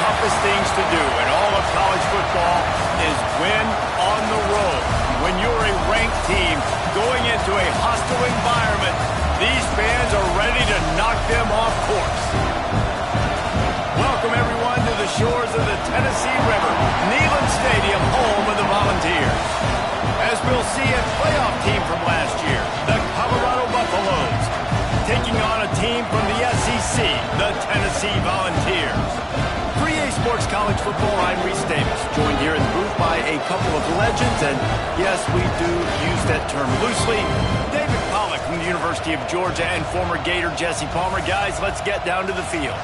toughest things to do in all of college football is win on the road. When you're a ranked team going into a hostile environment, these fans are ready to knock them off course. Welcome, everyone, to the shores of the Tennessee River, Neyland Stadium, home of the Volunteers. As we'll see, a playoff team from last year, the Colorado Buffaloes, taking on a team from the SEC, the Tennessee Volunteers. For EA Sports College Football, I'm Reese Davis, joined here in the booth by a couple of legends, and yes, we do use that term loosely. David Pollack from the University of Georgia and former Gator Jesse Palmer. Guys, let's get down to the field.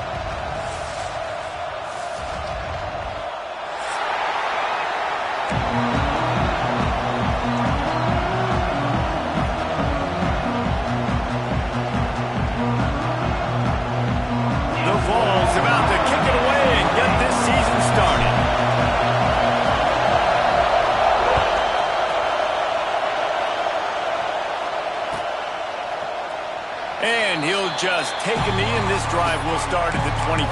And he'll just take a knee, and this drive will start at the 25.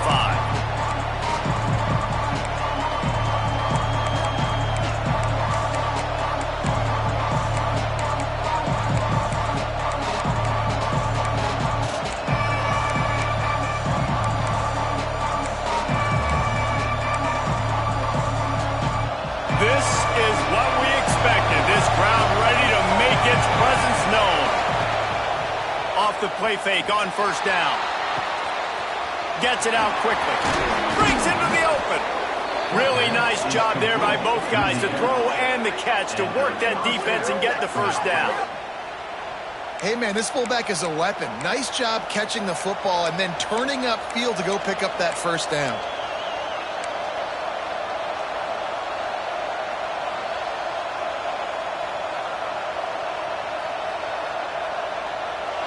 This is what we expected. This crowd ready to make its presence known. Off the play fake on first down. Gets it out quickly. Brings it to the open. Really nice job there by both guys to throw and the catch to work that defense and get the first down. Hey, man, this fullback is a weapon. Nice job catching the football and then turning upfield to go pick up that first down.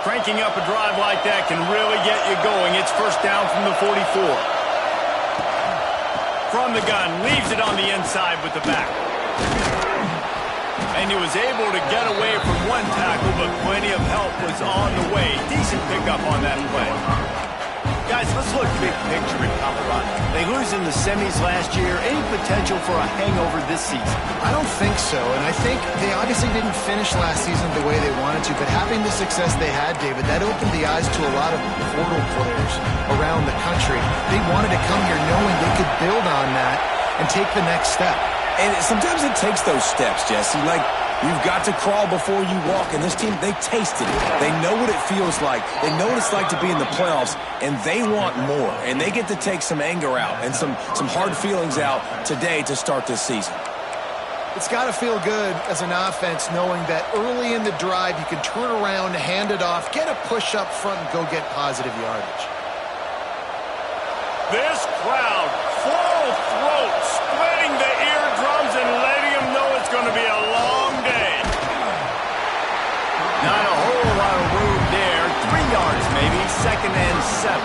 Cranking up a drive like that can really get you going. It's first down from the 44. From the gun, leaves it on the inside with the back. And he was able to get away from one tackle, but plenty of help was on the way. Decent pickup on that play. Guys, let's look big picture in Colorado. They lose in the semis last year. Any potential for a hangover this season? I don't think so, and I think they obviously didn't finish last season the way they wanted to, but having the success they had, David, that opened the eyes to a lot of portal players around the country. They wanted to come here knowing they could build on that and take the next step. And sometimes it takes those steps, Jesse. Like, you've got to crawl before you walk, and this team, they tasted it. They know what it feels like. They know what it's like to be in the playoffs, and they want more. And they get to take some anger out and some hard feelings out today to start this season. It's got to feel good as an offense knowing that early in the drive you can turn around, hand it off, get a push up front, and go get positive yardage. This crowd, full throat, splitting the eardrums and letting them know it's going to be a long day. Not a whole lot of room there. 3 yards maybe, second and 7.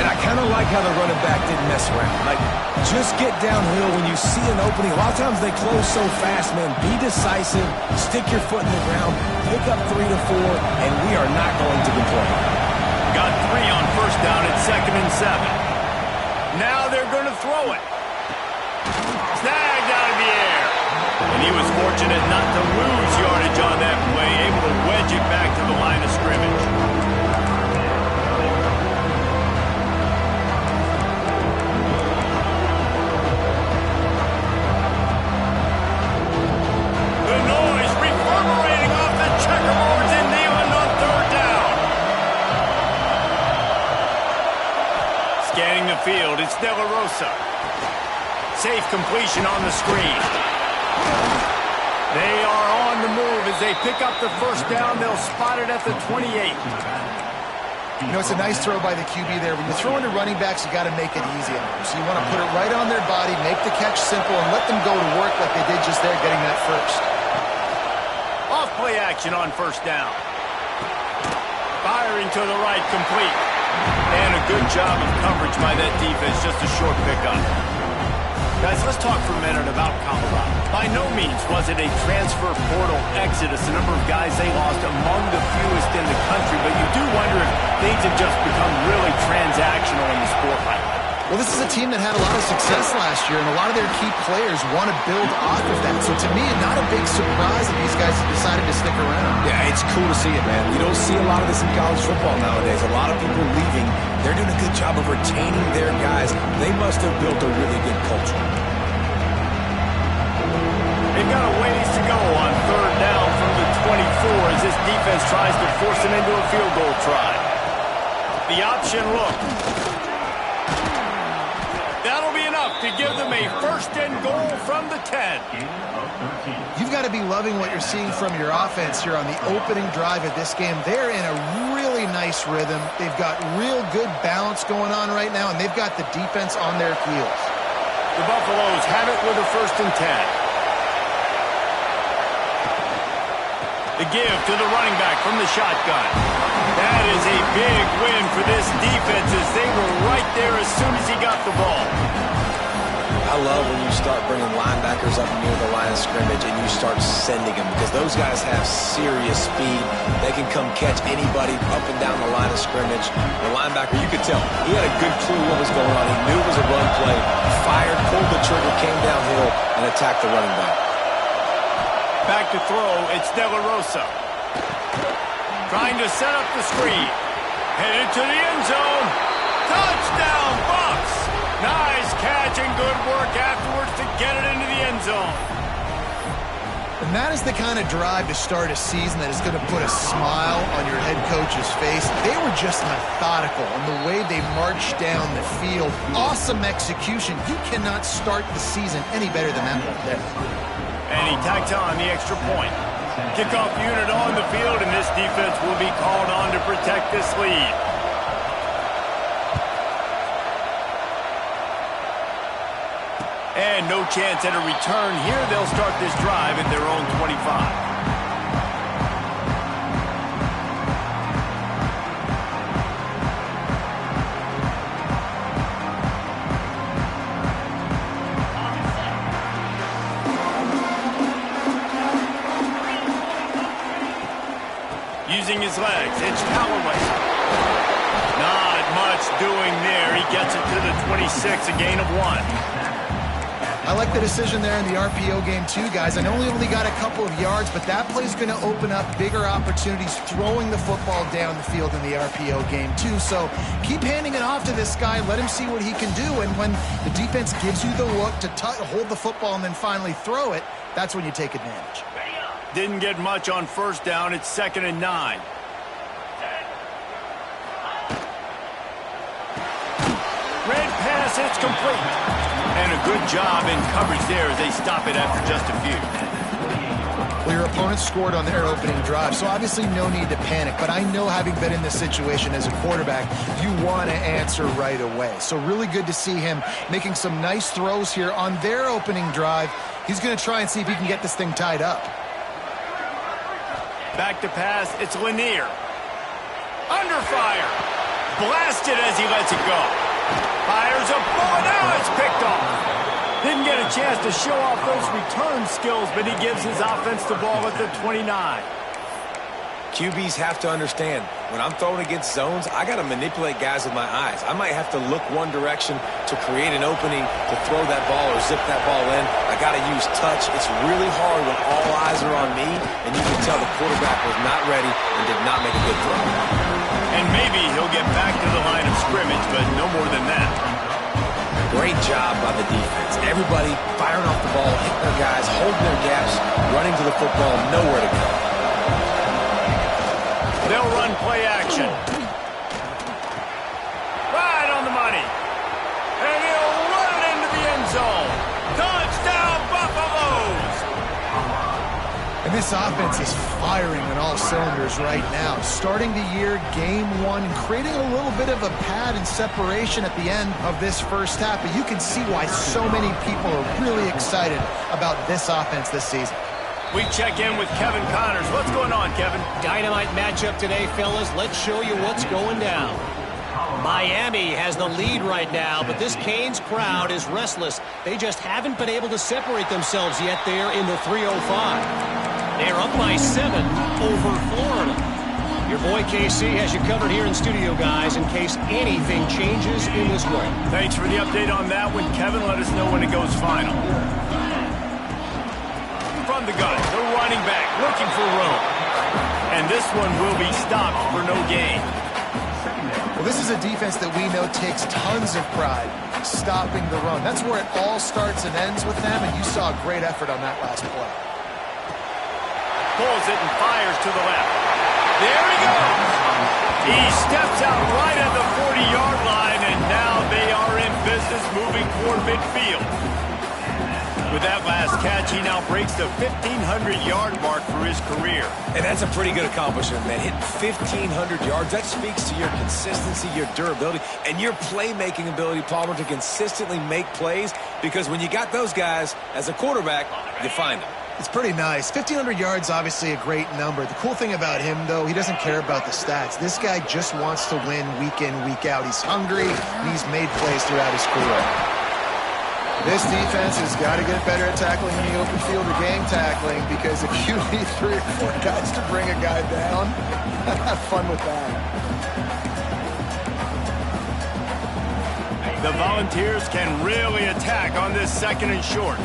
And I kind of like how the running back didn't mess around. Like, just get downhill when you see an opening. A lot of times they close so fast, man. Be decisive, stick your foot in the ground, pick up 3 to 4, and we are not going to complain. Got 3 on first down at second and 7. Now they're going to throw it. Snagged out of the air. And he was fortunate not to lose yardage on that play, able to wedge it back to the line of scrimmage. The noise reverberating off the checkerboards in Neyland on third down. Scanning the field, it's De La Rosa. Safe completion on the screen. They are on the move as they pick up the first down. They'll spot it at the 28. You know, it's a nice throw by the QB there. When you throw into running backs, you got to make it easy on them. So you want to put it right on their body, make the catch simple, and let them go to work like they did just there, getting that first. Off play action on first down. Firing to the right, complete. And a good job of coverage by that defense, just a short pickup. Guys, let's talk for a minute about Colorado. By no means was it a transfer portal exodus. The number of guys they lost among the fewest in the country, but you do wonder if things have just become really transactional in the sport right now. Well, this is a team that had a lot of success last year, and a lot of their key players want to build off of that. So to me, not a big surprise that these guys have decided to stick around. Yeah, it's cool to see it, man. You don't see a lot of this in college football nowadays. A lot of people leaving. They're doing a good job of retaining their guys. They must have built a really good culture. They've got a ways to go on third down from the 24 as this defense tries to force them into a field goal try. The option look. That'll be enough to give them a first and goal from the 10. You've got to be loving what you're seeing from your offense here on the opening drive of this game. They're in a really nice rhythm. They've got real good balance going on right now, and they've got the defense on their heels. The Buffaloes have it with a first and 10. The give to the running back from the shotgun. That is a big win for this defense as they were right there as soon as he got the ball. I love when you start bringing linebackers up near the line of scrimmage and you start sending them because those guys have serious speed. They can come catch anybody up and down the line of scrimmage. The linebacker, you could tell, he had a good clue what was going on. He knew it was a run play, fired, pulled the trigger, came downhill, and attacked the running back. Back to throw, it's De La Rosa. Trying to set up the screen. Headed to the end zone. Touchdown, Bucs! Nice catch and good work afterwards to get it into the end zone. And that is the kind of drive to start a season that is going to put a smile on your head coach's face. They were just methodical in the way they marched down the field. Awesome execution. You cannot start the season any better than that one there. And he tacked on the extra point. Kickoff unit on the field, and this defense will be called on to protect this lead. And no chance at a return here. They'll start this drive at their own 25. Using his legs, it's Callaway. Not much doing there. He gets it to the 26, a gain of 1. I like the decision there in the RPO game too, guys. I know he only got a couple of yards, but that play's going to open up bigger opportunities throwing the football down the field in the RPO game too. So keep handing it off to this guy. Let him see what he can do. And when the defense gives you the look to hold the football and then finally throw it, that's when you take advantage. Didn't get much on first down. It's 2nd and 9. Red pass, it's complete. And a good job in coverage there as they stop it after just a few. Well, your opponent scored on their opening drive, so obviously no need to panic. But I know, having been in this situation as a quarterback, you want to answer right away. So really good to see him making some nice throws here on their opening drive. He's going to try and see if he can get this thing tied up. Back to pass, it's Lanier. Under fire. Blasted as he lets it go. Fires a bullet, now it's picked off. Didn't get a chance to show off those return skills, but he gives his offense the ball at the 29. QBs have to understand, when I'm throwing against zones, I got to manipulate guys with my eyes. I might have to look one direction to create an opening to throw that ball or zip that ball in. I got to use touch. It's really hard when all eyes are on me, and you can tell the quarterback was not ready and did not make a good throw. And maybe he'll get back to the line of scrimmage, but no more than that. Great job by the defense. Everybody firing off the ball, hitting their guys, holding their gaps, running to the football, nowhere to go. They'll run play action. Right on the money. And he'll run it into the end zone. Touchdown, Buffaloes! And this offense is firing on all cylinders right now. Starting the year, game one, and creating a little bit of a pad and separation at the end of this first half. But you can see why so many people are really excited about this offense this season. We check in with Kevin Connors. What's going on, Kevin? Dynamite matchup today, fellas. Let's show you what's going down. Miami has the lead right now, but this Canes crowd is restless. They just haven't been able to separate themselves yet there in the 305. They're up by 7 over Florida. Your boy KC has you covered here in studio, guys, in case anything changes in this one. Thanks for the update on that one, Kevin. Let us know when it goes final. From the gun, the running back looking for room. And this one will be stopped for no gain. Well, this is a defense that we know takes tons of pride stopping the run. That's where it all starts and ends with them, and you saw a great effort on that last play. Pulls it and fires to the left. There he goes. He steps out right at the 40-yard line, and now they are in business moving toward midfield. With that last catch, he now breaks the 1,500-yard mark for his career. And that's a pretty good accomplishment, man. Hitting 1,500 yards, that speaks to your consistency, your durability, and your playmaking ability, Palmer, to consistently make plays, because when you got those guys as a quarterback, you find them. It's pretty nice. 1,500 yards, obviously a great number. The cool thing about him, though, he doesn't care about the stats. This guy just wants to win week in, week out. He's hungry, and he's made plays throughout his career. This defense has got to get better at tackling in the open field or gang tackling, because if you need 3 or 4 guys to bring a guy down, have fun with that. The Volunteers can really attack on this 2nd and short.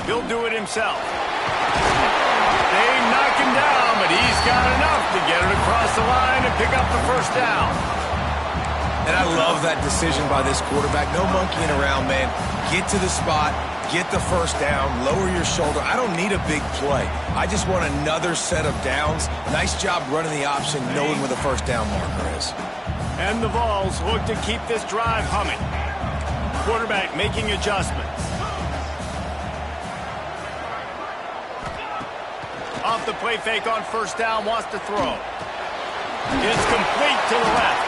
He'll do it himself. They knock him down, but he's got enough to get it across the line and pick up the 1st down. And I love that decision by this quarterback. No monkeying around, man. Get to the spot, get the 1st down, lower your shoulder. I don't need a big play. I just want another set of downs. Nice job running the option, knowing where the 1st down marker is. And the Vols look to keep this drive humming. Quarterback making adjustments. Off the play fake on 1st down, wants to throw. It's complete to the left.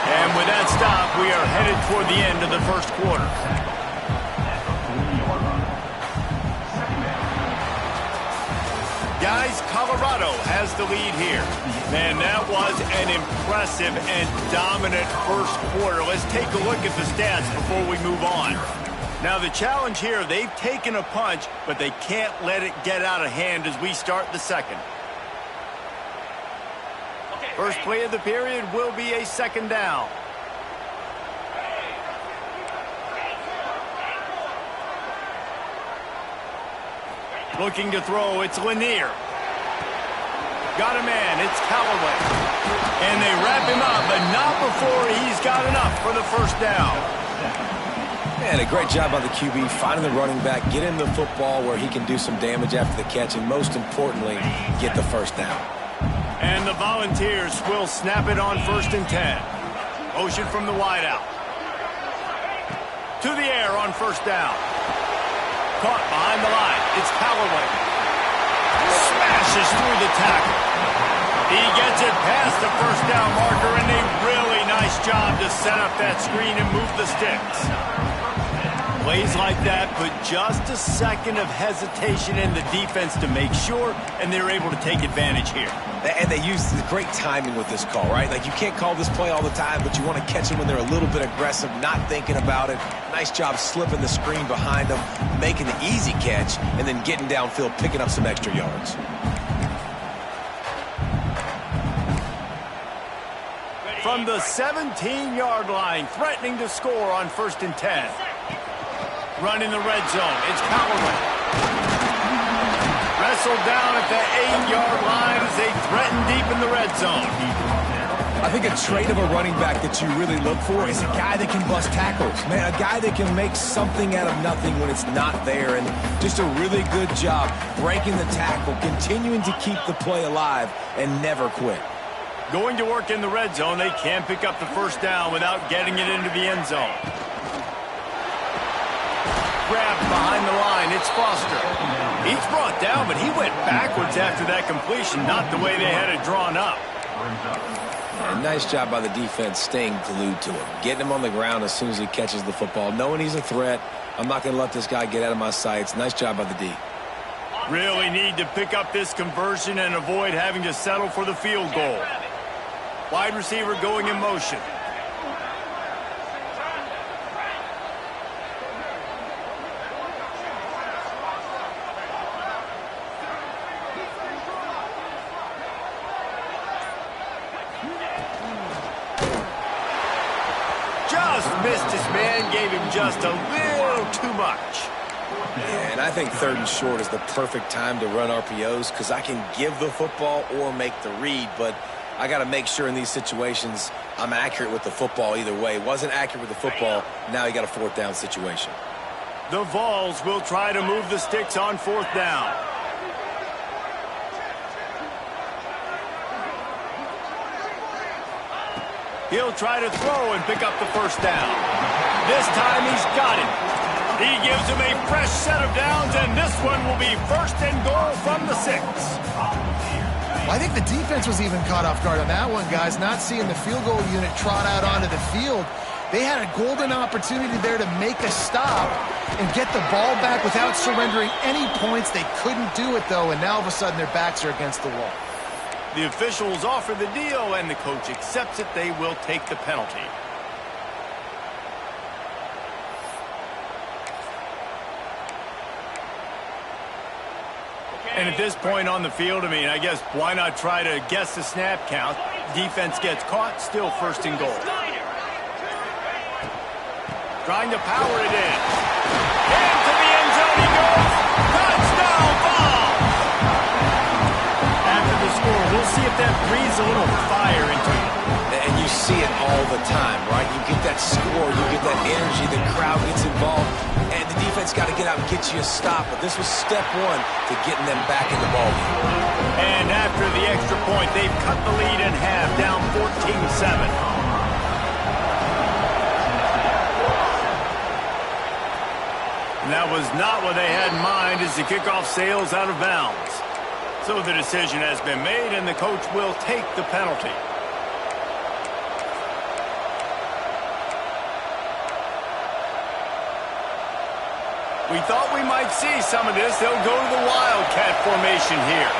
And with that stop, we are headed toward the end of the 1st quarter. Guys, Colorado has the lead here. Man, that was an impressive and dominant 1st quarter. Let's take a look at the stats before we move on. Now, the challenge here, they've taken a punch, but they can't let it get out of hand as we start the 2nd. First play of the period will be a 2nd down. Looking to throw, it's Lanier. Got a man, it's Callaway. And they wrap him up, but not before he's got enough for the 1st down. Man, a great job by the QB, finding the running back, get him the football where he can do some damage after the catch, and most importantly, get the 1st down. And the Volunteers will snap it on 1st and 10. Motion from the wideout. To the air on 1st down. Caught behind the line. It's Callaway. Smashes through the tackle. He gets it past the 1st down marker, and a really nice job to set up that screen and move the sticks. Plays like that put just a second of hesitation in the defense to make sure, and they're able to take advantage here. And they use the great timing with this call, right? Like, you can't call this play all the time, but you want to catch them when they're a little bit aggressive, not thinking about it. Nice job slipping the screen behind them, making the easy catch, and then getting downfield, picking up some extra yards. From the 17-yard line, threatening to score on 1st and 10. Running the red zone, it's Callaway. Wrestled down at the 8-yard line as they threaten deep in the red zone. I think a trait of a running back that you really look for is a guy that can bust tackles. Man, a guy that can make something out of nothing when it's not there. And just a really good job breaking the tackle, continuing to keep the play alive, and never quit. Going to work in the red zone, they can pick up the 1st down without getting it into the end zone. Grabbed behind the line, it's Foster. He's brought down, but he went backwards after that completion, not the way they had it drawn up. And nice job by the defense staying glued to him, getting him on the ground as soon as he catches the football, knowing he's a threat. I'm not going to let this guy get out of my sights. Nice job by the D. Really need to pick up this conversion and avoid having to settle for the field goal. Wide receiver going in motion. Just missed his man, gave him just a little too much. Yeah, and I think 3rd and short is the perfect time to run RPOs because I can give the football or make the read, but I got to make sure in these situations I'm accurate with the football either way. Wasn't accurate with the football, now you got a 4th down situation. The Vols will try to move the sticks on 4th down. He'll try to throw and pick up the 1st down. This time he's got it. He gives him a fresh set of downs, and this one will be 1st and goal from the 6. Well, I think the defense was even caught off guard on that one, guys. Not seeing the field goal unit trot out onto the field. They had a golden opportunity there to make a stop and get the ball back without surrendering any points. They couldn't do it, though, and now all of a sudden their backs are against the wall. The officials offer the deal, and the coach accepts it. They will take the penalty. And at this point on the field, I guess, why not try to guess the snap count? Defense gets caught, still 1st and goal. Trying to power it in. Into the end zone he goes. Touchdown ball! After the score, we'll see if that breathes a little fire into you. And you see it all the time, right? You get that score, you get that energy, the crowd gets involved, and the defense got to get out and get you a stop. But this was step 1 to getting them back in the ballgame. And after the extra point, they've cut the lead in half, down 14-7. And that was not what they had in mind as the kickoff sails out of bounds. So the decision has been made, and the coach will take the penalty. We thought we might see some of this. They'll go to the Wildcat formation here.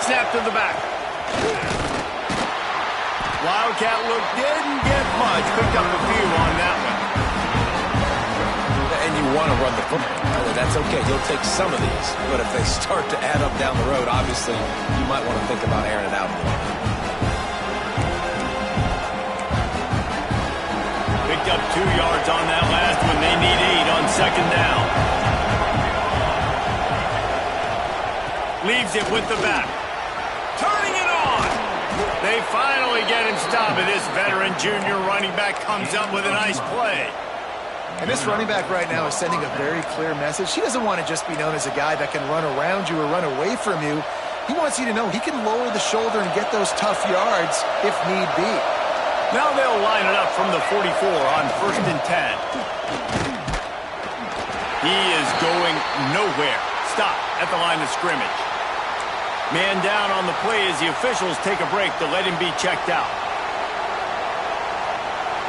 Snap to the back. Wildcat look didn't get much. Picked up a few on that one. And you want to run the football. That's okay. You'll take some of these. But if they start to add up down the road, obviously, you might want to think about airing it out a little bit. Picked up 2 yards on that last one. They need 8 on 2nd down. Leaves it with the back. Turning it on. They finally get him stopped. This veteran junior running back comes up with a nice play. And this running back right now is sending a very clear message. He doesn't want to just be known as a guy that can run around you or run away from you. He wants you to know he can lower the shoulder and get those tough yards if need be. Now they'll line it up from the 44 on 1st and 10. He is going nowhere. Stop at the line of scrimmage. Man down on the play as the officials take a break to let him be checked out.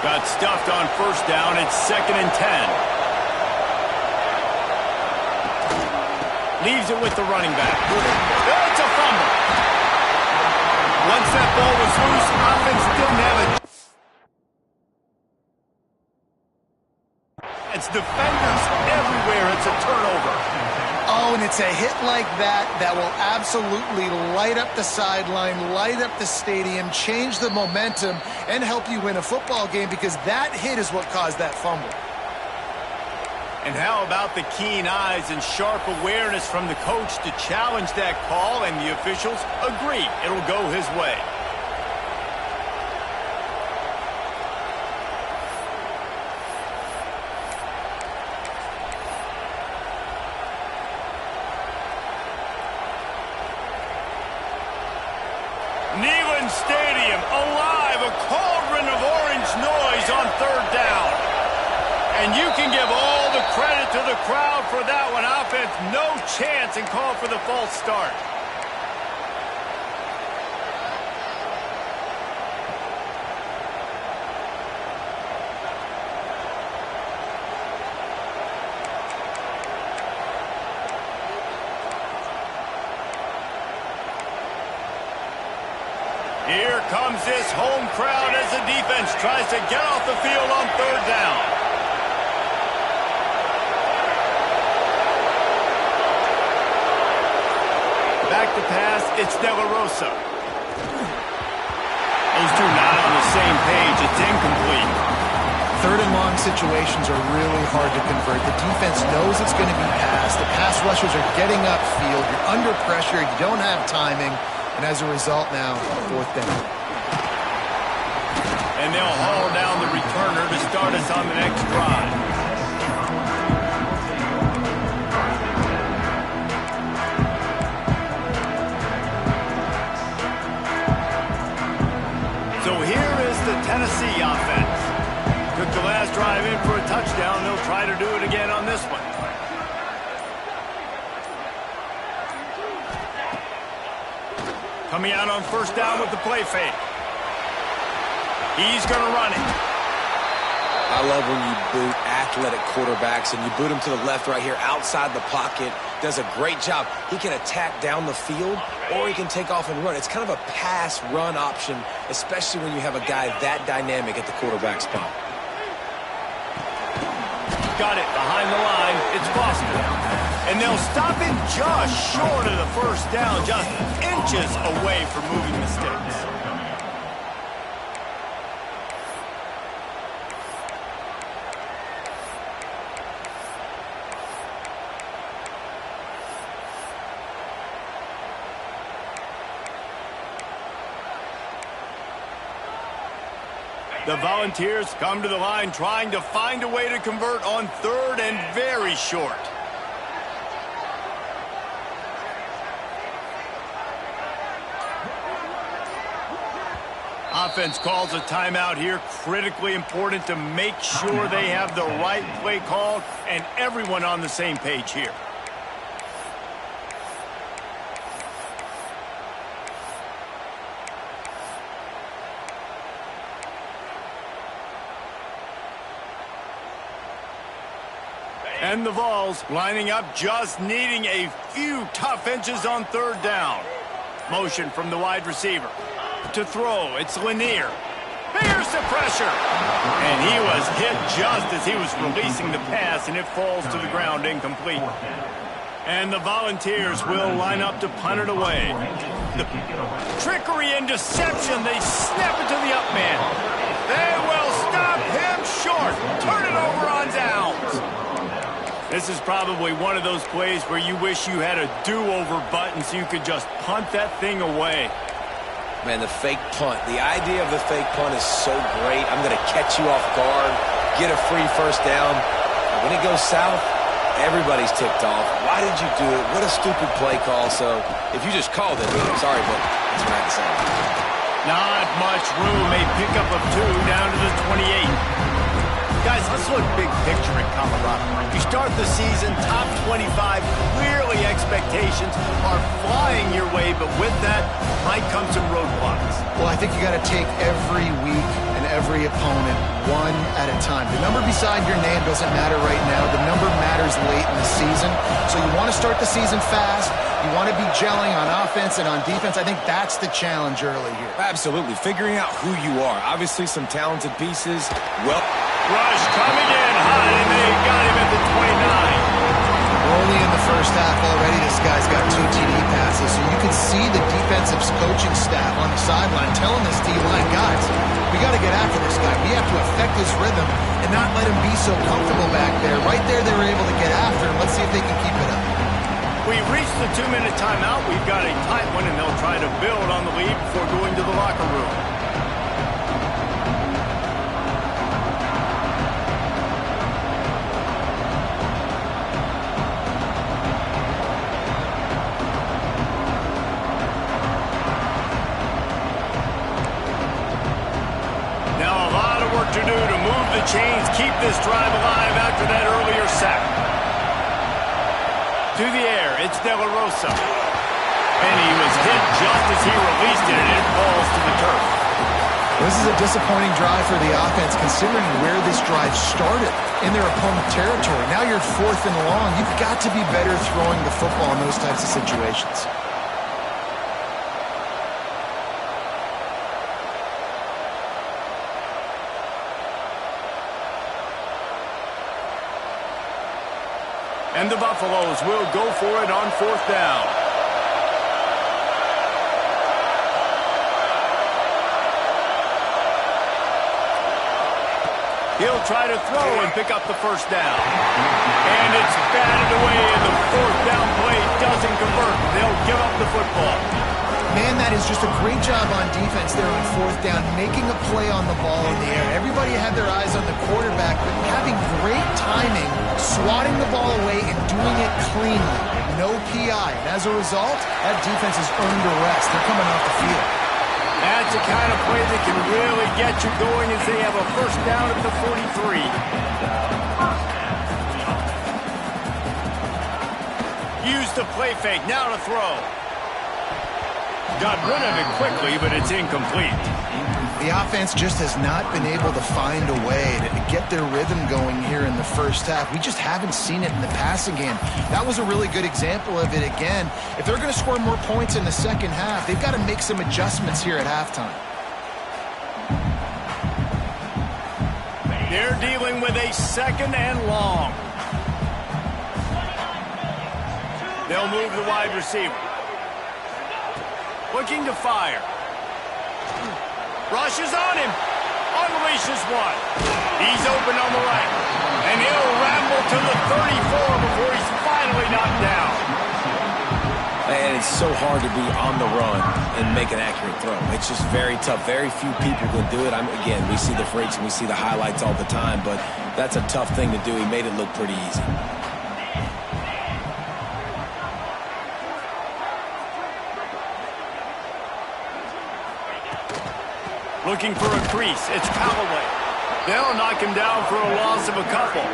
Got stuffed on 1st down. It's 2nd and 10. Leaves it with the running back. It's a fumble. Once that ball was loose, offense didn't have a... It's defenders everywhere. It's a turnover. Oh, and it's a hit like that that will absolutely light up the sideline, light up the stadium, change the momentum, and help you win a football game because that hit is what caused that fumble. And how about the keen eyes and sharp awareness from the coach to challenge that call, and the officials agree it'll go his way. Neyland Stadium alive, a cauldron of orange noise on 3rd down. And you can give all the credit to the crowd for that one. Offense, no chance, and call for the false start. comes this home crowd as the defense tries to get off the field on third down. Back to pass, it's De La Rosa. Those two not on the same page. It's incomplete. Third and long situations are really hard to convert. The defense knows it's going to be passed. The pass rushers are getting upfield. You're under pressure. You don't have timing. And as a result now, fourth down. And they'll haul down the returner to start us on the next drive. So here is the Tennessee offense. Took the last drive in for a touchdown. They'll try to do it again on this one. Coming out on first down with the play fake. He's going to run it. I love when you boot athletic quarterbacks, and you boot him to the left right here outside the pocket. Does a great job. He can attack down the field, or he can take off and run. It's kind of a pass-run option, especially when you have a guy that dynamic at the quarterback spot. Got it behind the line. It's Foster. And they'll stop him just short of the first down, just inches away from moving the sticks. The Volunteers come to the line trying to find a way to convert on third and very short. Offense calls a timeout here. Critically important to make sure they have the right play call and everyone on the same page here. And the Vols lining up, just needing a few tough inches on third down. Motion from the wide receiver. To throw, it's Lanier. Bears the pressure. And he was hit just as he was releasing the pass, and it falls to the ground incomplete. And the Volunteers will line up to punt it away. The trickery and deception, they snap it to the up man. They will stop him short. Turn it over on downs. This is probably one of those plays where you wish you had a do-over button so you could just punt that thing away. Man, the fake punt. The idea of the fake punt is so great. I'm going to catch you off guard, get a free first down. When it goes south, everybody's ticked off. Why did you do it? What a stupid play call. So if you just called it, sorry, but that's what I had to say. Not much room. A pickup of 2 down to the 28. Guys, let's look big picture at Colorado. You start the season top 25. Clearly expectations are flying your way, but with that might come some roadblocks. Well, I think you got to take every week and every opponent one at a time. The number beside your name doesn't matter right now. The number matters late in the season. So you want to start the season fast. You want to be gelling on offense and on defense. I think that's the challenge early here. Absolutely. Figuring out who you are. Obviously some talented pieces. Well, Rush coming in high, and they got him at the 29. We're only in the first half already. This guy's got 2 TD passes. So you can see the defensive coaching staff on the sideline telling this D-line, guys, we got to get after this guy. We have to affect his rhythm and not let him be so comfortable back there. Right there, they were able to get after him. Let's see if they can keep it up. We've reached the 2-minute timeout. We've got a tight one, and they'll try to build on the lead before going to the locker room. To do to move the chains, keep this drive alive after that earlier sack. To the air, it's De La Rosa. And he was hit just as he released it, and it falls to the turf. This is a disappointing drive for the offense, considering where this drive started, in their opponent territory. Now you're 4th and long. You've got to be better throwing the football in those types of situations. And the Buffaloes will go for it on 4th down. He'll try to throw and pick up the 1st down. And it's batted away, and the 4th down play doesn't convert. They'll give up the football. Man, that is just a great job on defense there on 4th down, making a play on the ball in the air. Everybody had their eyes on the quarterback, but having great timing, swatting the ball away and doing it cleanly. No PI. And as a result, that defense has earned a rest. They're coming off the field. That's the kind of play that can really get you going as they have a 1st down at the 43. Use the play fake. Now to throw. Got rid of it quickly, but it's incomplete. The offense just has not been able to find a way to get their rhythm going here in the 1st half. We just haven't seen it in the passing game. That was a really good example of it again. If they're going to score more points in the 2nd half, they've got to make some adjustments here at halftime. They're dealing with a 2nd and long. They'll move the wide receiver. Looking to fire. Rushes on him. Unleashes one. He's open on the right. And he'll ramble to the 34 before he's finally knocked down. And it's so hard to be on the run and make an accurate throw. It's just very tough. Very few people can do it. Again, we see the freaks and we see the highlights all the time, but that's a tough thing to do. He made it look pretty easy. Looking for a crease. It's Callaway. They'll knock him down for a loss of a couple.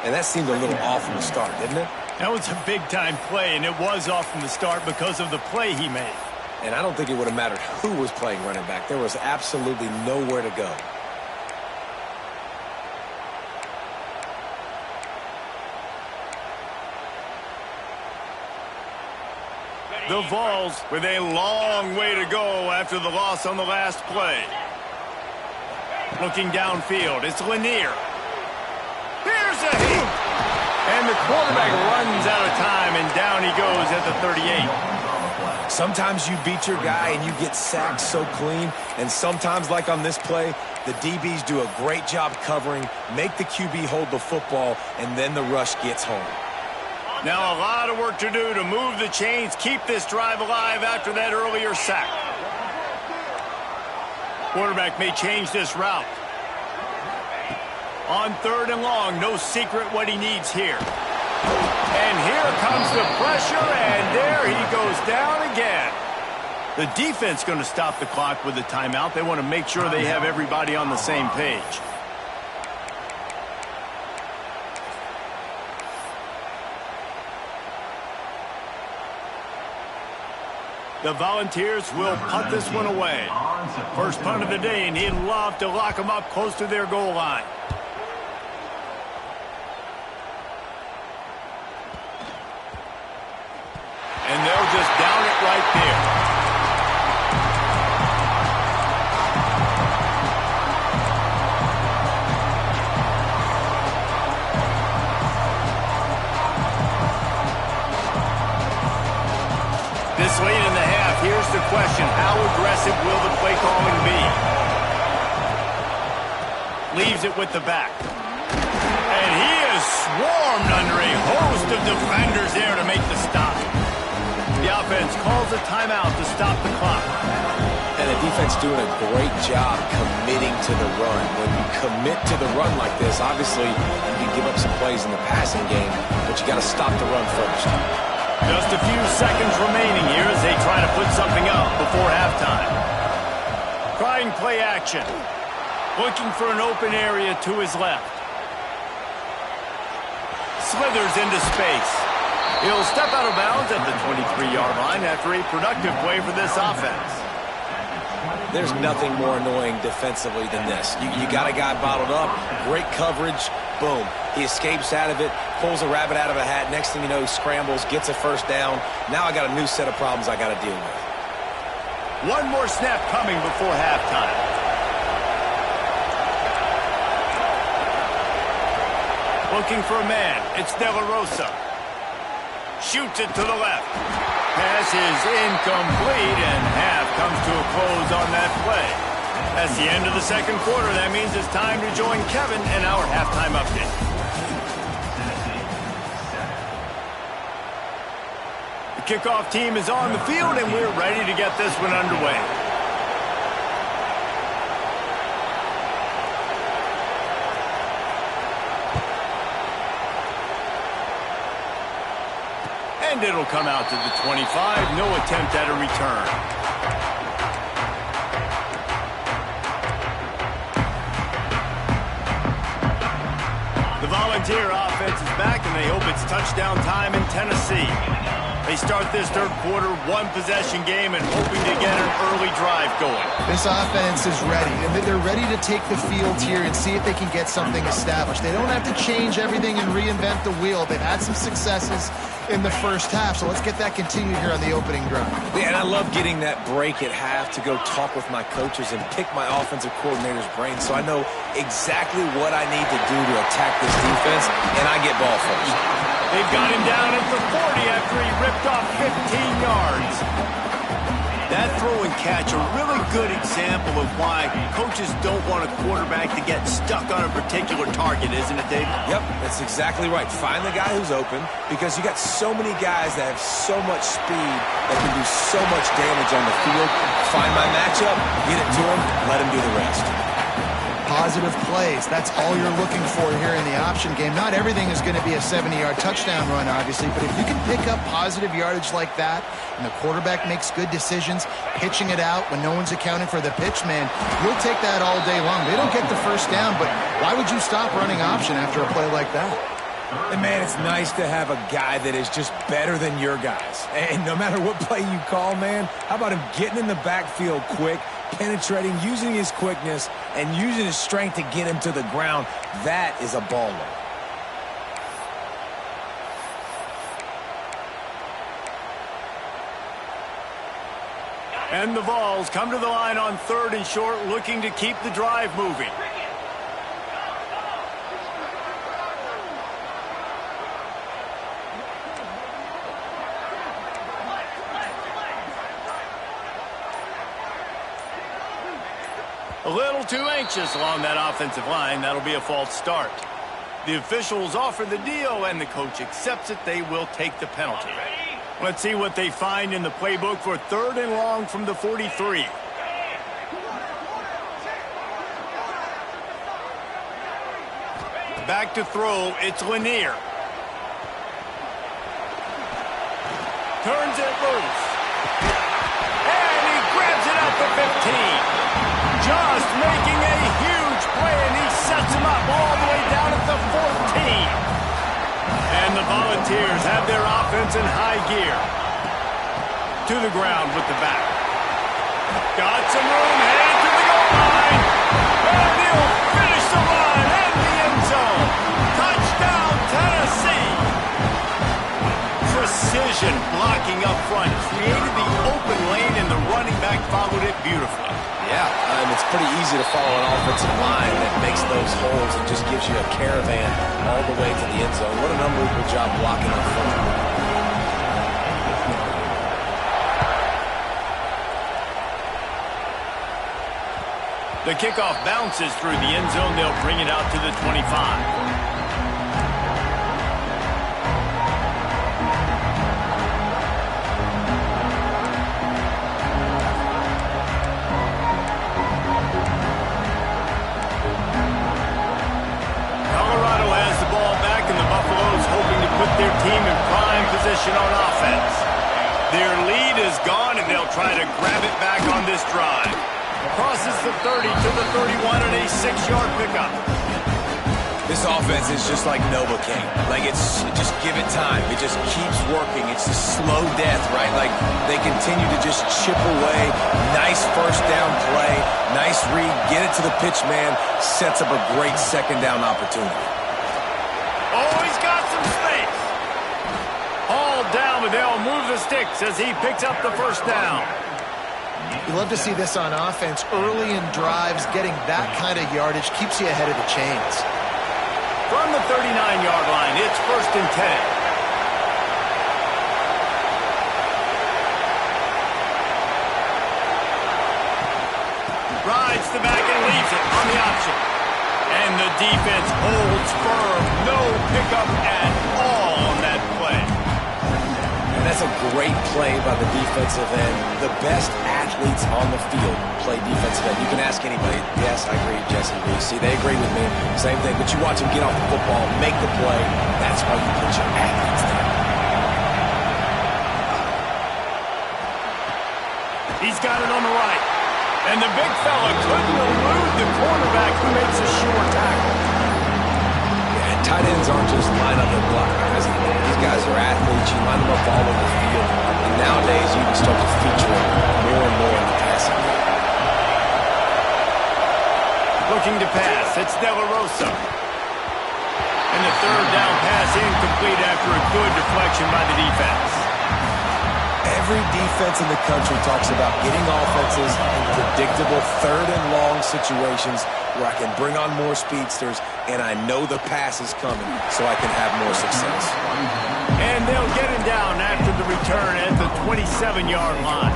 And that seemed a little off from the start, didn't it? That was a big-time play, and it was off from the start because of the play he made. And I don't think it would have mattered who was playing running back. There was absolutely nowhere to go. The Vols with a long way to go after the loss on the last play. Looking downfield, it's Lanier. Here's a hit. And the quarterback runs out of time, and down he goes at the 38. Sometimes you beat your guy and you get sacked so clean, and sometimes, like on this play, the DBs do a great job covering, make the QB hold the football, and then the rush gets home. Now a lot of work to do to move the chains, keep this drive alive after that earlier sack. Quarterback may change this route. On 3rd and long, no secret what he needs here. And here comes the pressure, and there he goes down again. The defense going to stop the clock with a timeout. They want to make sure they have everybody on the same page. The Volunteers will punt this one away. First punt of the day, and he'd love to lock them up close to their goal line. And they'll just down it right there. This late in the half, here's the question. How aggressive will the play calling be? Leaves it with the back. And he is swarmed under a host of defenders there to make the stop. The offense calls a timeout to stop the clock. And the defense doing a great job committing to the run. When you commit to the run like this, obviously you can give up some plays in the passing game, but you got to stop the run first. Just a few seconds remaining here as they try to put something up before halftime. Trying play action. Looking for an open area to his left. Slithers into space. He'll step out of bounds at the 23-yard line after a productive play for this offense. There's nothing more annoying defensively than this. You got a guy bottled up, great coverage, boom. He escapes out of it, pulls a rabbit out of a hat. Next thing you know, he scrambles, gets a 1st down. Now I got a new set of problems I got to deal with. One more snap coming before halftime. Looking for a man. It's De La Rosa. Shoots it to the left. Pass is incomplete, and half comes to a close on that play. That's the end of the second quarter. That means it's time to join Kevin in our halftime update. The kickoff team is on the field, and we're ready to get this one underway. And it'll come out to the 25. No attempt at a return. The Volunteer offense is back, and they hope it's touchdown time in Tennessee. They start this third quarter one-possession game and hoping to get an early drive going. This offense is ready, and they're ready to take the field here and see if they can get something established. They don't have to change everything and reinvent the wheel. They've had some successes in the first half, so let's get that continued here on the opening drive. Yeah, and I love getting that break at half to go talk with my coaches and pick my offensive coordinator's brain so I know exactly what I need to do to attack this defense, and I get ball first. They've got him down at the 40 after he ripped off 15 yards. That throw and catch, a really good example of why coaches don't want a quarterback to get stuck on a particular target, isn't it, David? Yep, that's exactly right. Find the guy who's open, because you got so many guys that have so much speed that can do so much damage on the field. Find my matchup, get it to him, let him do the rest. Positive plays, that's all you're looking for here in the option game. Not everything is going to be a 70-yard touchdown run, obviously, but if you can pick up positive yardage like that and the quarterback makes good decisions, pitching it out when no one's accounting for the pitch, man, you'll take that all day long. They don't get the first down, but why would you stop running option after a play like that? And, man, it's nice to have a guy that is just better than your guys. And no matter what play you call, man, how about him getting in the backfield quick, penetrating, using his quickness, and using his strength to get him to the ground? That is a baller. And the Vols come to the line on 3rd and short, looking to keep the drive moving. A little too anxious along that offensive line. That'll be a false start. The officials offer the deal, and the coach accepts it. They will take the penalty. Let's see what they find in the playbook for 3rd and long from the 43. Back to throw. It's Lanier. Turns it loose. And he grabs it out the 15. Just making a huge play, and he sets him up all the way down at the 14. And the Volunteers have their offense in high gear. To the ground with the back. Got some room, headed to the goal line. And he'll finish the line and the end zone. Touchdown, Tennessee. Precision blocking up front. Created the open lane, and the running back followed it beautifully. Yeah, it's pretty easy to follow an offensive line that makes those holes and just gives you a caravan all the way to the end zone. What an unbelievable job blocking up front. The kickoff bounces through the end zone. They'll bring it out to the 25. Their team in prime position on offense. Their lead is gone, and they'll try to grab it back on this drive. Crosses the 30 to the 31 and a 6-yard pickup. This offense is just like Novocaine. Like, it's just give it time. It just keeps working. It's a slow death, right? Like, they continue to just chip away. Nice first down play. Nice read. Get it to the pitch man. Sets up a great second down opportunity. Oh, he's got some space. Down, but they'll move the sticks as he picks up the first down. You love to see this on offense. Early in drives, getting that kind of yardage keeps you ahead of the chains. From the 39-yard line, it's 1st and 10. Rides the back and leaves it on the option. And the defense holds firm. No pickup at all on that play. And that's a great play by the defensive end. The best athletes on the field play defensive end. You can ask anybody. Yes, I agree, Jesse. See, they agree with me. Same thing. But you watch them get off the football, make the play. That's why you put your athletes there. He's got it on the right. And the big fella couldn't elude the cornerback who makes a sure tackle. Yeah, and tight ends aren't just line up and block guys. These guys are athletes. You line them up all over the field. And nowadays, you can start to feature them more and more in the passing game. Looking to pass, it's De La Rosa. And the 3rd down pass incomplete after a good deflection by the defense. Every defense in the country talks about getting offenses in predictable 3rd and long situations where I can bring on more speedsters and I know the pass is coming so I can have more success. And they'll get him down after the return at the 27-yard line.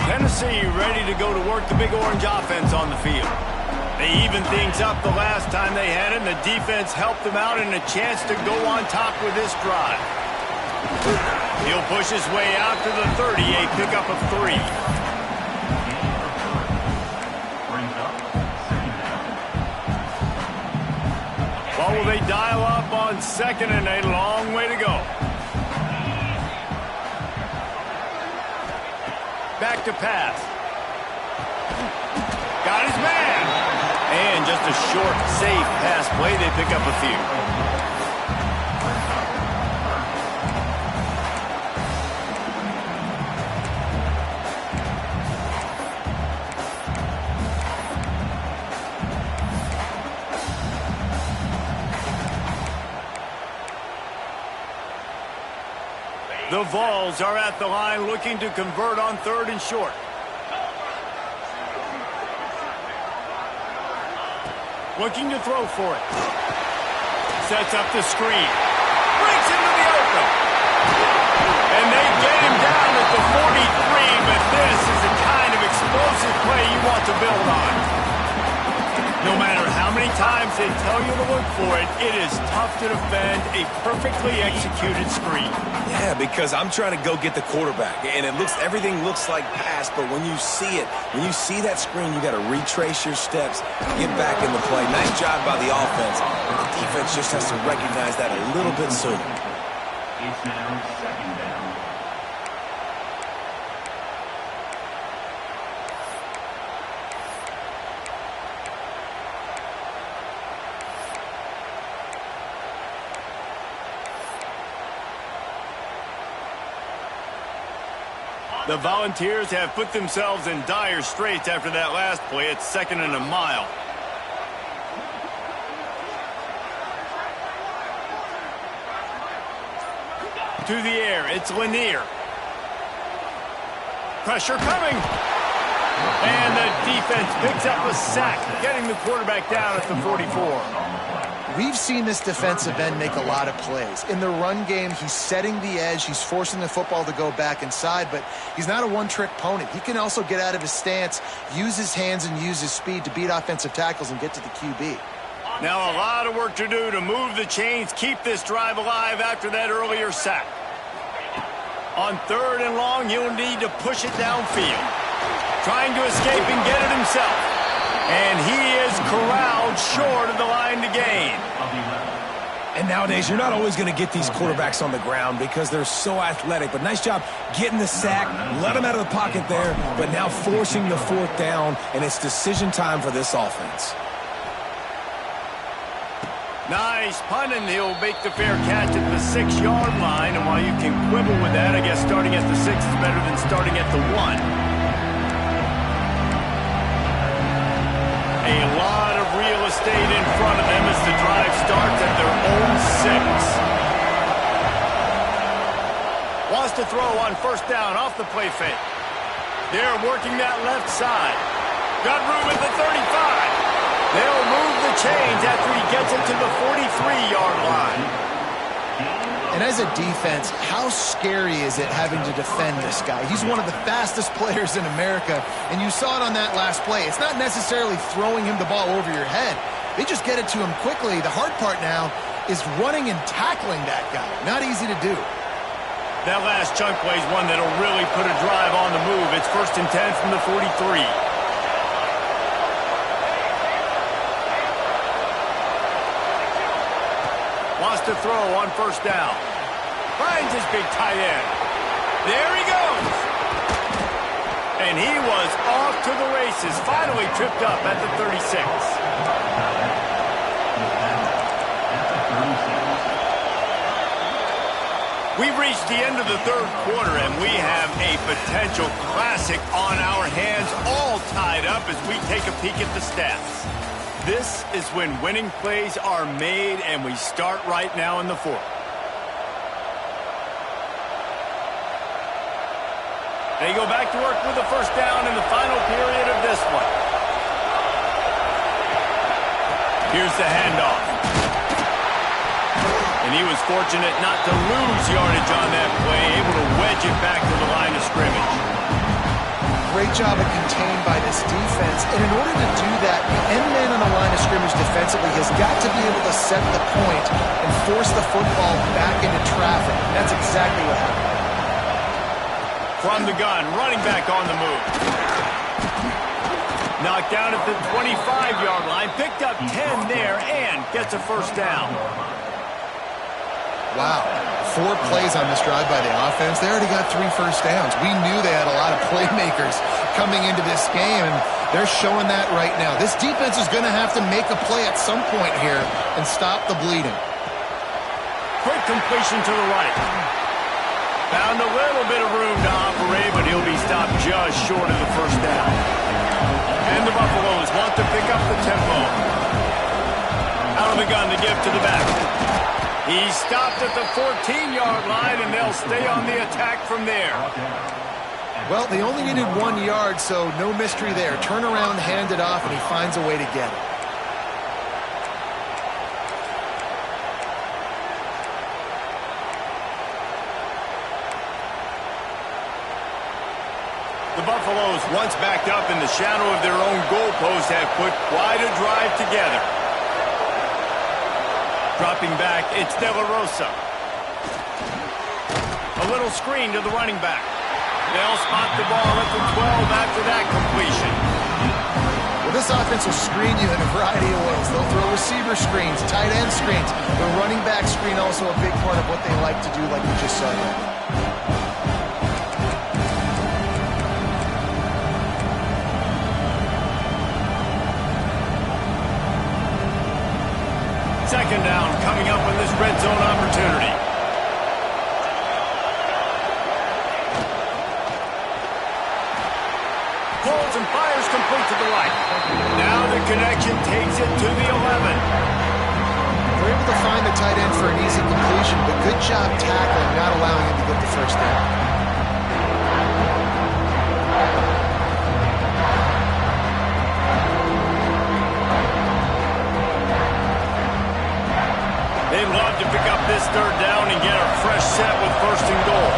Tennessee ready to go to work the Big Orange offense on the field. They evened things up the last time they had it, and the defense helped them out and a chance to go on top with this drive. He'll push his way out to the 30, a pickup of 3. Well, will they dial up on 2nd and a long way to go? Back to pass. Got his man. And just a short, safe pass play. They pick up a few. The Vols are at the line looking to convert on 3rd and short. Looking to throw for it. Sets up the screen. Breaks into the open. And they get him down at the 43, but this is the kind of explosive play you want to build on. No matter how many times they tell you to look for it, it is tough to defend a perfectly executed screen. Yeah, because I'm trying to go get the quarterback, and everything looks like pass, but when you see it, when you see that screen, you got to retrace your steps, get back in the play. Nice job by the offense, and the defense just has to recognize that a little bit sooner. It's now 2nd down. The Volunteers have put themselves in dire straits after that last play. It's 2nd and a mile. To the air, it's Lanier. Pressure coming. And the defense picks up a sack, getting the quarterback down at the 44. We've seen this defensive end make a lot of plays. In the run game, he's setting the edge. He's forcing the football to go back inside, but he's not a one-trick pony. He can also get out of his stance, use his hands, and use his speed to beat offensive tackles and get to the QB. Now a lot of work to do to move the chains, keep this drive alive after that earlier sack. On 3rd and long, he'll need to push it downfield. Trying to escape and get it himself. And he is corralled short of the line to gain. And nowadays, you're not always going to get these quarterbacks on the ground because they're so athletic. But nice job getting the sack, let him out of the pocket there, but now forcing the 4th down, and it's decision time for this offense. Nice punt, and he'll make the fair catch at the 6-yard line. And while you can quibble with that, I guess starting at the 6 is better than starting at the 1. A lot of real estate in front of them as the drive starts at their own 6. Wants to throw on 1st down off the play fake. They're working that left side. Got room at the 35. They'll move the chains after he gets it to the 43-yard line. And as a defense, how scary is it having to defend this guy? He's one of the fastest players in America, and you saw it on that last play. It's not necessarily throwing him the ball over your head. They just get it to him quickly. The hard part now is running and tackling that guy. Not easy to do. That last chunk play is one that'll really put a drive on the move. It's 1st and 10 from the 43. Wants to throw on 1st down. Finds his big tight end. There he goes. And he was off to the races. Finally tripped up at the 36. We've reached the end of the 3rd quarter, and we have a potential classic on our hands, all tied up as we take a peek at the stats. This is when winning plays are made, and we start right now in the 4th. They go back to work with the 1st down in the final period of this one. Here's the handoff. And he was fortunate not to lose yardage on that play, able to wedge it back to the line of scrimmage. Great job of contained by this defense. And in order to do that, the end man on the line of scrimmage defensively has got to be able to set the point and force the football back into traffic. That's exactly what happened. From the gun, running back on the move. Knocked down at the 25-yard line, picked up 10 there, and gets a 1st down. Wow, 4 plays on this drive by the offense. They already got 3 first downs. We knew they had a lot of playmakers coming into this game, and they're showing that right now. This defense is going to have to make a play at some point here and stop the bleeding. Quick completion to the right. Found a little bit of room to operate, but he'll be stopped just short of the 1st down. And the Buffaloes want to pick up the tempo. Out of the gun to give to the back. He's stopped at the 14-yard line, and they'll stay on the attack from there. Well, they only needed 1 yard, so no mystery there. Turn around, hand it off, and he finds a way to get it. The Buffaloes, once backed up in the shadow of their own goalpost, have put quite a drive together. Dropping back, it's De La Rosa. A little screen to the running back. They'll spot the ball at the 12 after that completion. Well, this offense will screen you in a variety of ways. They'll throw receiver screens, tight end screens. The running back screen also a big part of what they like to do, like we just saw there. Second down coming up in this red zone opportunity. Pulls and fires complete to the right. Now the connection takes it to the 11. They're able to find the tight end for an easy completion, but good job tackling, not allowing him to get the 1st down. They'd love to pick up this 3rd down and get a fresh set with 1st and goal.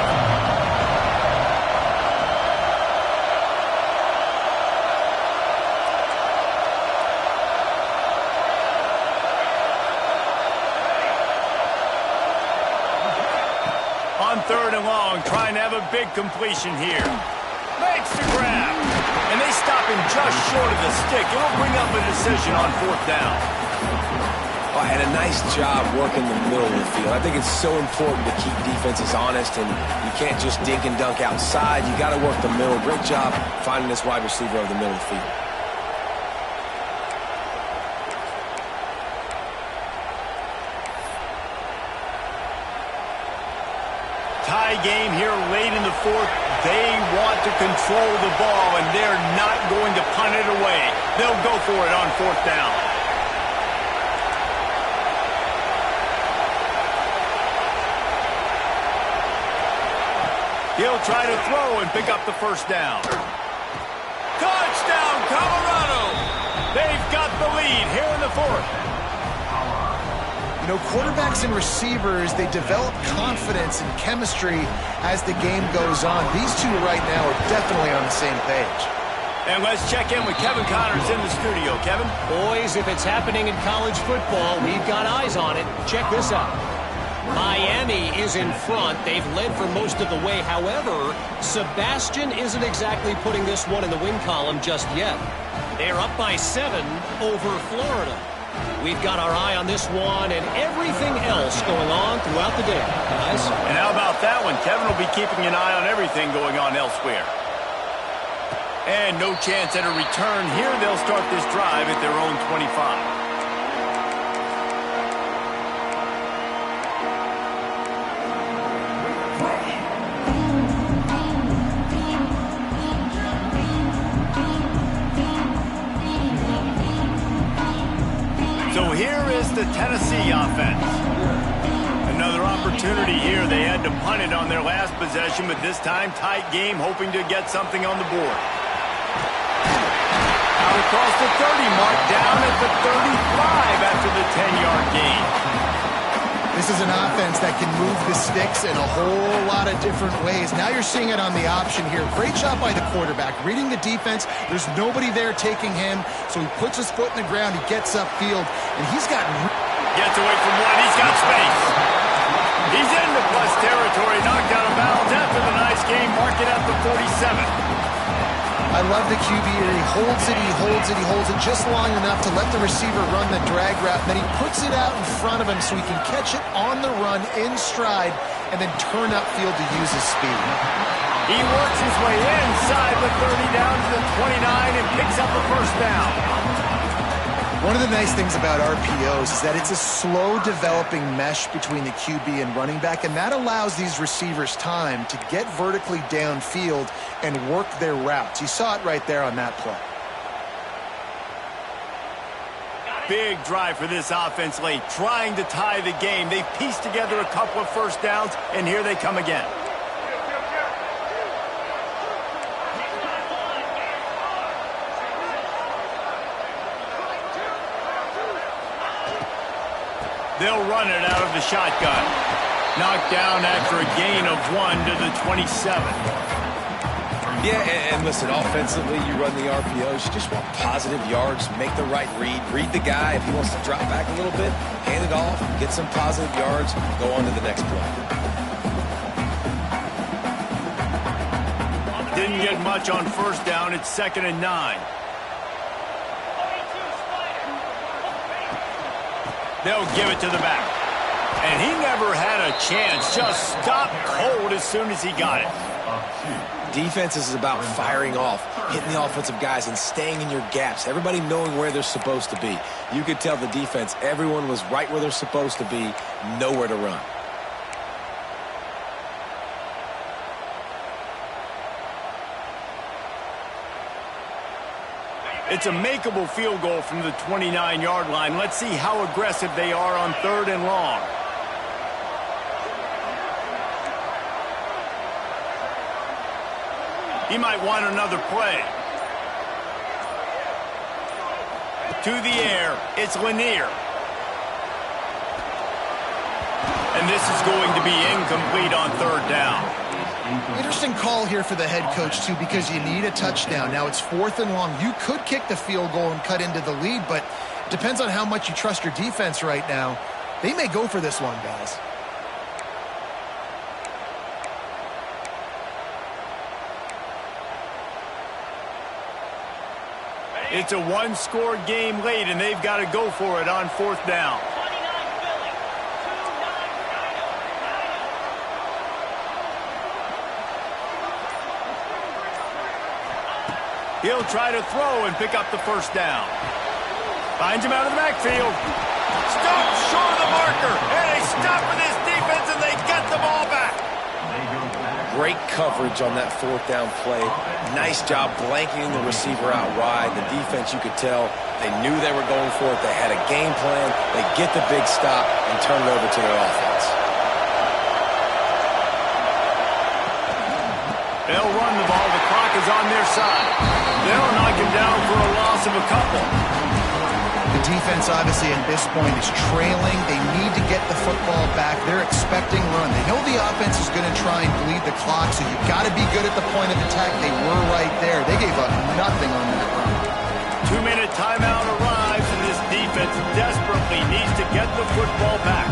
On 3rd and long, trying to have a big completion here. Makes the grab. And they stop him just short of the stick. It'll bring up a decision on 4th down. And a nice job working the middle of the field. I think it's so important to keep defenses honest, and you can't just dink and dunk outside. You got to work the middle. Great job finding this wide receiver over the middle of the field. Tie game here late in the 4th. They want to control the ball, and they're not going to punt it away. They'll go for it on 4th down. He'll try to throw and pick up the 1st down. Touchdown, Colorado! They've got the lead here in the fourth. You know, quarterbacks and receivers, they develop confidence and chemistry as the game goes on. These two right now are definitely on the same page. And let's check in with Kevin Connors in the studio. Kevin? Boys, if it's happening in college football, we've got eyes on it. Check this out. Miami is in front. They've led for most of the way. However, Sebastian isn't exactly putting this one in the win column just yet. They're up by 7 over Florida. We've got our eye on this one and everything else going on throughout the day, guys. And how about that one? Kevin will be keeping an eye on everything going on elsewhere. And no chance at a return here. They'll start this drive at their own 25. So here is the Tennessee offense. Another opportunity here. They had to punt it on their last possession, but this time tight game, hoping to get something on the board. Out across the 30 mark, down at the 35 after the 10-yard gain. This is an offense that can move the sticks in a whole lot of different ways. Now you're seeing it on the option here. Great job by the quarterback. Reading the defense, there's nobody there taking him, so he puts his foot in the ground, he gets upfield, and he's got... Gets away from one, he's got space. He's into plus territory, knocked out of bounds after the nice game, marking at the 47. I love the QB here. He holds it, he holds it, he holds it just long enough to let the receiver run the drag route. Then he puts it out in front of him so he can catch it on the run in stride and then turn upfield to use his speed. He works his way inside the 30 down to the 29 and picks up a first down. One of the nice things about RPOs is that it's a slow developing mesh between the QB and running back, and that allows these receivers time to get vertically downfield and work their routes. You saw it right there on that play. Big drive for this offense late, trying to tie the game. They've pieced together a couple of first downs, and here they come again. They'll run it out of the shotgun. Knocked down after a gain of 1 to the 27. Yeah, and listen, offensively, you run the RPOs. You just want positive yards, make the right read the guy. If he wants to drop back a little bit, hand it off, get some positive yards, go on to the next play. Didn't get much on first down. It's 2nd and 9. They'll give it to the back. And he never had a chance. Just stopped cold as soon as he got it. Defense is about firing off, hitting the offensive guys, and staying in your gaps. Everybody knowing where they're supposed to be. You could tell the defense, everyone was right where they're supposed to be, nowhere to run. It's a makeable field goal from the 29-yard line. Let's see how aggressive they are on 3rd and long. He might want another play. To the air, it's Lanier. And this is going to be incomplete on 3rd down. Interesting call here for the head coach, too, because you need a touchdown. Now it's 4th and long. You could kick the field goal and cut into the lead, but depends on how much you trust your defense right now. They may go for this one, guys. It's a one-score game late, and they've got to go for it on 4th down. He'll try to throw and pick up the first down. Finds him out of the backfield. Stopped short of the marker. And they stop for this defense, and they get the ball back. Great coverage on that 4th down play. Nice job blanketing the receiver out wide. The defense, you could tell, they knew they were going for it. They had a game plan. They get the big stop and turn it over to their offense. They'll run the ball. The clock is on their side. They'll knock him down for a loss of a couple. The defense, obviously, at this point is trailing. They need to get the football back. They're expecting run. They know the offense is going to try and bleed the clock, so you've got to be good at the point of attack. They were right there. They gave up nothing on that run. 2-minute timeout arrives, and this defense desperately needs to get the football back.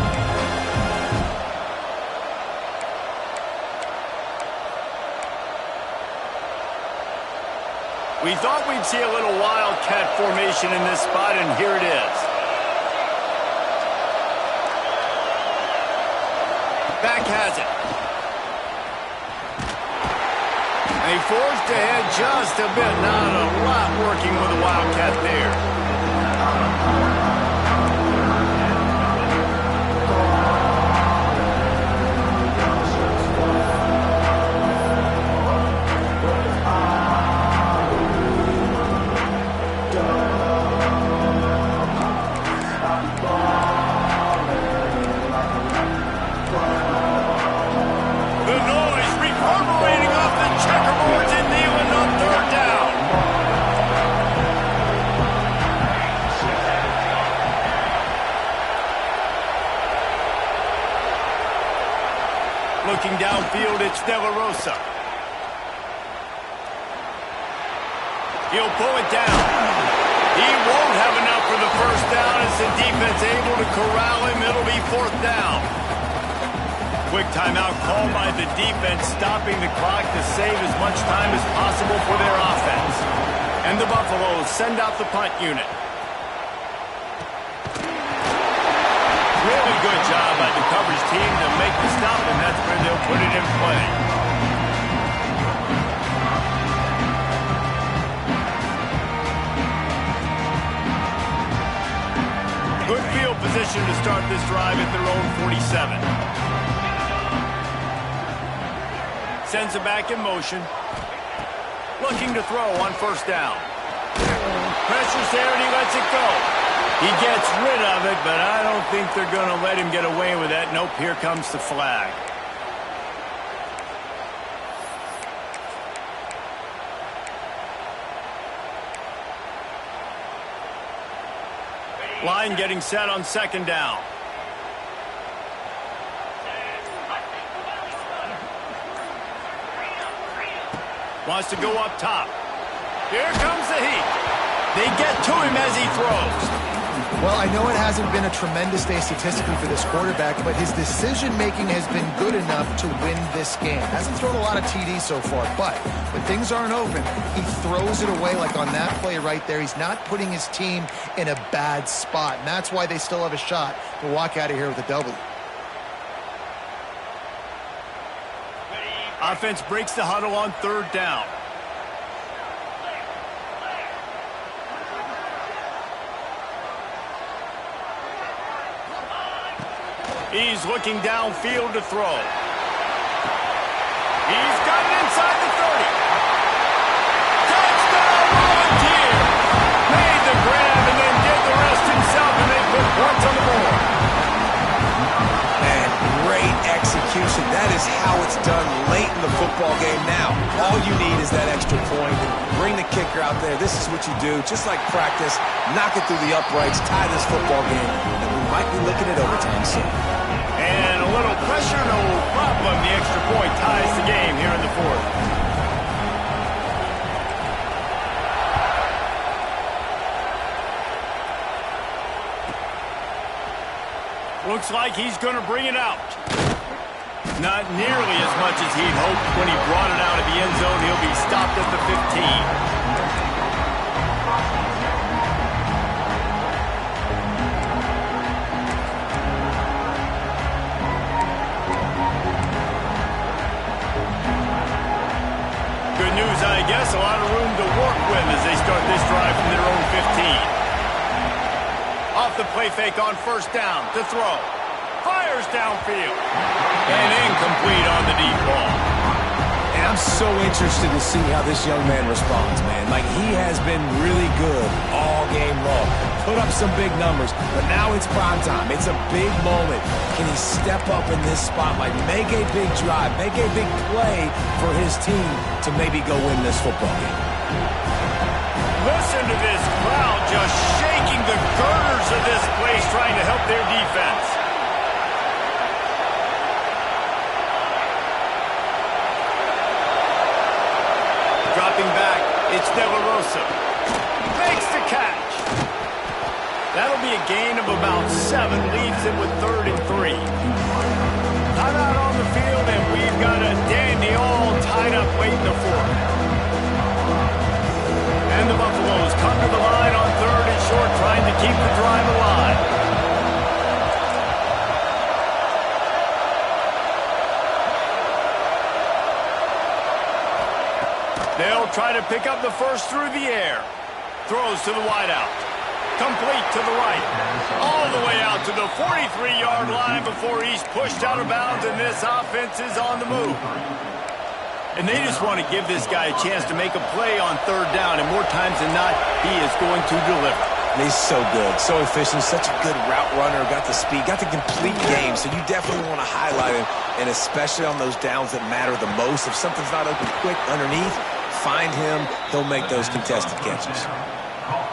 We thought we'd see a little wildcat formation in this spot, and here it is. Back has it. And he forced ahead just a bit. Not a lot working with the wildcat there. Looking downfield, it's De La Rosa. He'll pull it down. He won't have enough for the first down as the defense able to corral him. It'll be 4th down. Quick timeout called by the defense, stopping the clock to save as much time as possible for their offense. And the Buffaloes send out the punt unit. Really good job by the coverage team to make the stop, and that's where they'll put it in play. Good field position to start this drive at their own 47. Sends it back in motion. Looking to throw on 1st down. Pressure's there, and he lets it go. He gets rid of it, but I don't think they're going to let him get away with that. Nope, here comes the flag. Line getting set on 2nd down. Wants to go up top. Here comes the heat. They get to him as he throws. Well, I know it hasn't been a tremendous day statistically for this quarterback, but his decision-making has been good enough to win this game. Hasn't thrown a lot of TDs so far, but when things aren't open, he throws it away like on that play right there. He's not putting his team in a bad spot, and that's why they still have a shot to walk out of here with a W. Offense breaks the huddle on 3rd down. He's looking downfield to throw. He's got it inside the 30. Touchdown, Volunteer! Made the grab and then did the rest himself, and they put points on the board. Man, great execution. That is how it's done late in the football game now. All you need is that extra point. Bring the kicker out there. This is what you do. Just like practice, knock it through the uprights, tie this football game, and we might be looking at overtime soon. And a little pressure, no problem. The extra point ties the game here in the 4th. Looks like he's going to bring it out. Not nearly as much as he'd hoped when he brought it out of the end zone. He'll be stopped at the 15. I guess a lot of room to work with as they start this drive from their own 15. Off the play fake on 1st down to throw. Fires downfield. And incomplete on the deep ball. And I'm so interested to see how this young man responds, man. Like, he has been really good all game long. Put up some big numbers, but now it's prime time. It's a big moment. Can he step up in this spotlight, make a big drive, make a big play for his team to maybe go win this football game? Listen to this crowd just shaking the girders of this place trying to help their defense. Dropping back, it's De La Rosa. Makes the catch. That'll be a gain of about 7. Leaves it with 3rd and 3. Timeout on the field, and we've got a dandy all tied up waiting the 4th. And the Buffaloes come to the line on 3rd and short, trying to keep the drive alive. They'll try to pick up the first through the air. Throws to the wideout. Complete to the right. All the way out to the 43-yard line before he's pushed out of bounds, and this offense is on the move. And they just want to give this guy a chance to make a play on 3rd down, and more times than not, he is going to deliver. He's so good, so efficient, such a good route runner, got the speed, got the complete game, so you definitely want to highlight him, and especially on those downs that matter the most. If something's not open quick underneath, find him, he'll make those contested catches.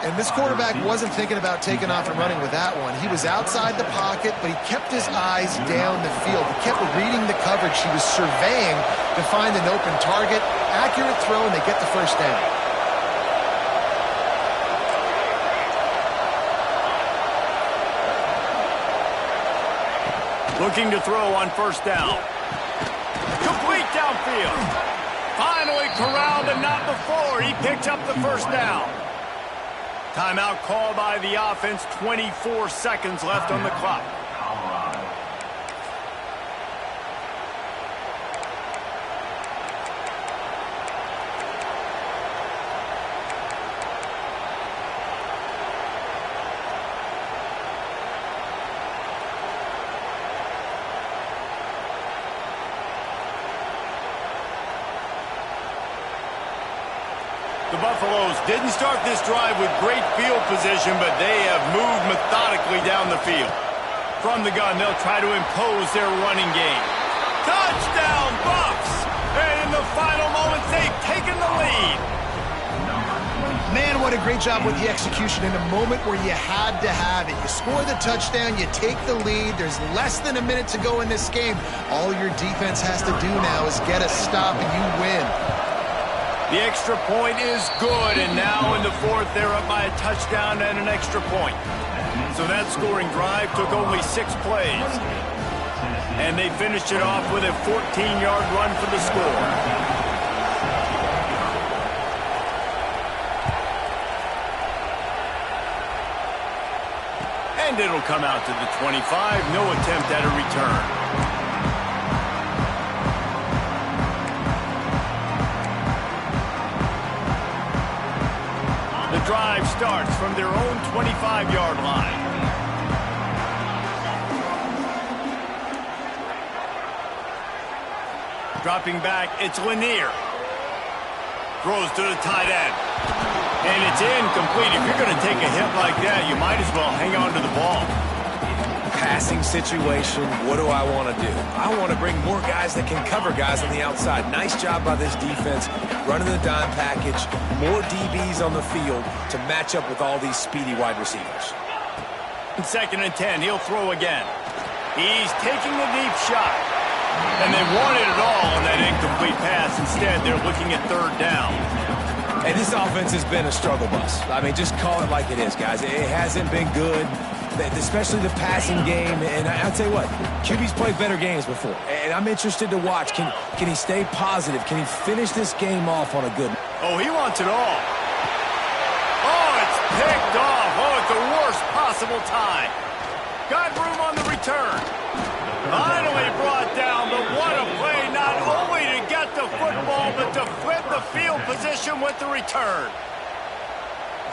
And this quarterback wasn't thinking about taking off and running with that one. He was outside the pocket, but he kept his eyes down the field. He kept reading the coverage. He was surveying to find an open target. Accurate throw, and they get the first down. Looking to throw on 1st down. Complete downfield. Finally corralled, but not before. He picked up the 1st down. Timeout called by the offense. 24 seconds left on the clock. The Buffaloes didn't start this drive with great field position, but they have moved methodically down the field. From the gun, they'll try to impose their running game. Touchdown, Buffs! And in the final moments, they've taken the lead. Man, what a great job with the execution in a moment where you had to have it. You score the touchdown, you take the lead. There's less than a minute to go in this game. All your defense has to do now is get a stop, and you win. The extra point is good, and now in the 4th, they're up by a touchdown and an extra point. So that scoring drive took only 6 plays. And they finished it off with a 14-yard run for the score. And it'll come out to the 25. No attempt at a return. The drive starts from their own 25-yard line. Dropping back, it's Lanier. Throws to the tight end. And it's incomplete. If you're going to take a hit like that, you might as well hang on to the ball. Passing situation, what do I want to do? I want to bring more guys that can cover guys on the outside. Nice job by this defense, running the dime package, more DBs on the field to match up with all these speedy wide receivers. 2nd and 10, he'll throw again. He's taking the deep shot. And they wanted it all on that incomplete pass. Instead, they're looking at 3rd down. And this offense has been a struggle bus. I mean, just call it like it is, guys. It hasn't been good, especially the passing game. And I'll tell you what, QB's played better games before. And I'm interested to watch. Can he stay positive? Can he finish this game off on a good... Oh, he wants it all. Oh, it's picked off. Oh, at the worst possible time. Got room on the return. Finally brought down, but what a play, not only to get the football, but to flip the field position with the return.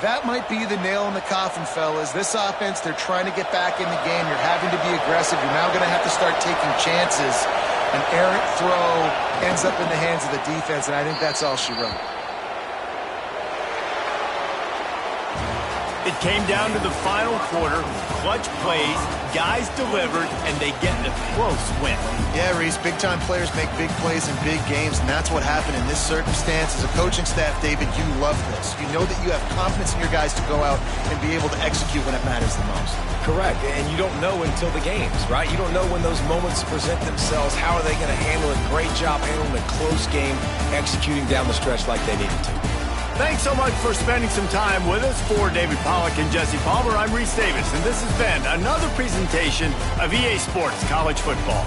That might be the nail in the coffin, fellas. This offense, they're trying to get back in the game. You're having to be aggressive. You're now going to have to start taking chances. An errant throw ends up in the hands of the defense, and I think that's all she wrote. It came down to the final quarter, clutch plays, guys delivered, and they get a close win. Yeah, Reese, big-time players make big plays in big games, and that's what happened in this circumstance. As a coaching staff, David, you love this. You know that you have confidence in your guys to go out and be able to execute when it matters the most. Correct, and you don't know until the games, right? You don't know when those moments present themselves. How are they going to handle it? Great job handling a close game, executing down the stretch like they needed to. Thanks so much for spending some time with us. For David Pollack and Jesse Palmer, I'm Reese Davis, and this has been another presentation of EA Sports College Football.